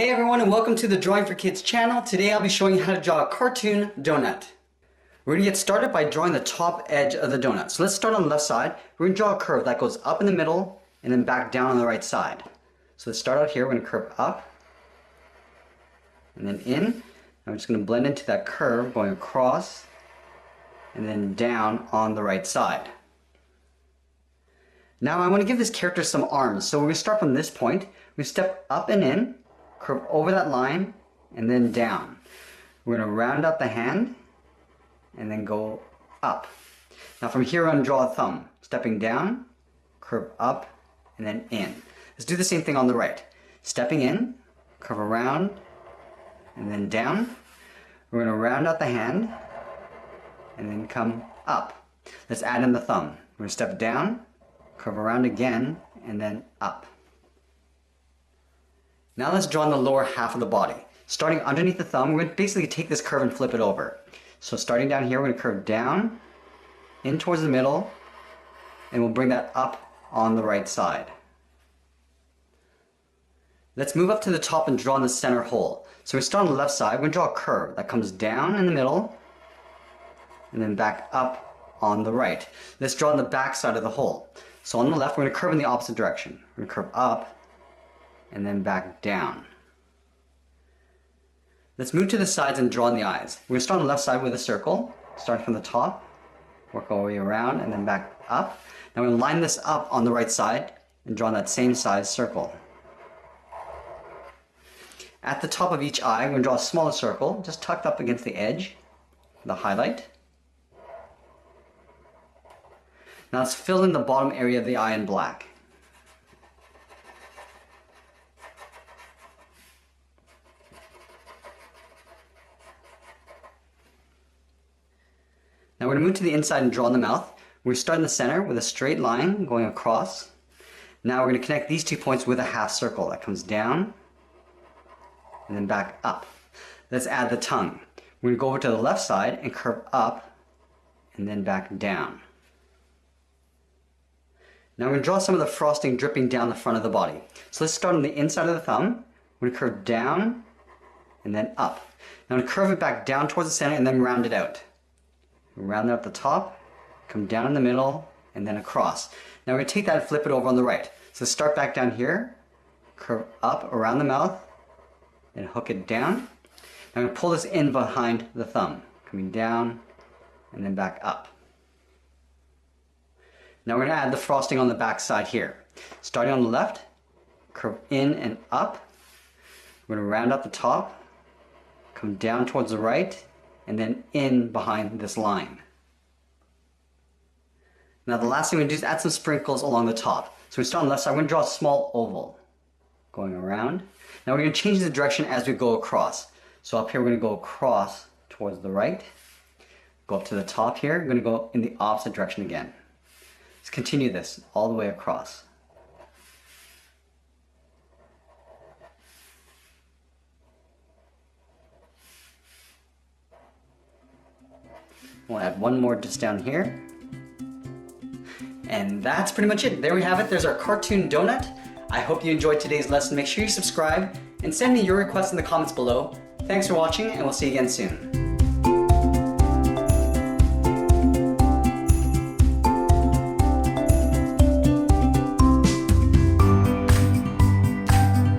Hey everyone, and welcome to the Drawing for Kids channel. Today I'll be showing you how to draw a cartoon donut. We're going to get started by drawing the top edge of the donut. So let's start on the left side. We're going to draw a curve that goes up in the middle and then back down on the right side. So let's start out here. We're going to curve up and then in. I'm just going to blend into that curve going across and then down on the right side. Now I want to give this character some arms. So we're going to start from this point. We step up and in, curve over that line, and then down. We're going to round out the hand and then go up. Now from here on, draw a thumb. Stepping down, curve up, and then in. Let's do the same thing on the right. Stepping in, curve around, and then down. We're going to round out the hand and then come up. Let's add in the thumb. We're going to step down, curve around again, and then up. Now let's draw on the lower half of the body. Starting underneath the thumb, we're going to basically take this curve and flip it over. So starting down here, we're going to curve down, in towards the middle, and we'll bring that up on the right side. Let's move up to the top and draw in the center hole. So we start on the left side, we're going to draw a curve that comes down in the middle, and then back up on the right. Let's draw on the back side of the hole. So on the left, we're going to curve in the opposite direction. We're going to curve up, and then back down. Let's move to the sides and draw in the eyes. We're going to start on the left side with a circle, starting from the top, work our way around, and then back up. Now we're going to line this up on the right side and draw that same size circle. At the top of each eye, we're going to draw a smaller circle, just tucked up against the edge, the highlight. Now let's fill in the bottom area of the eye in black. Now we're going to move to the inside and draw in the mouth. We start in the center with a straight line going across. Now we're going to connect these 2 points with a half circle that comes down and then back up. Let's add the tongue. We're going to go over to the left side and curve up and then back down. Now we're going to draw some of the frosting dripping down the front of the body. So let's start on the inside of the thumb. We're going to curve down and then up. Now I'm going to curve it back down towards the center and then round it out. Round out the top, come down in the middle, and then across. Now we're going to take that and flip it over on the right. So start back down here, curve up around the mouth, and hook it down. Now I'm going to pull this in behind the thumb, coming down, and then back up. Now we're going to add the frosting on the back side here. Starting on the left, curve in and up. We're going to round out the top, come down towards the right, and then in behind this line. Now the last thing we're going to do is add some sprinkles along the top. So we start on the left side, we're going to draw a small oval going around. Now we're going to change the direction as we go across. So up here we're going to go across towards the right. Go up to the top here, we're going to go in the opposite direction again. Let's continue this all the way across. We'll add one more just down here. And that's pretty much it. There we have it. There's our cartoon donut. I hope you enjoyed today's lesson. Make sure you subscribe and send me your requests in the comments below. Thanks for watching, and we'll see you again soon.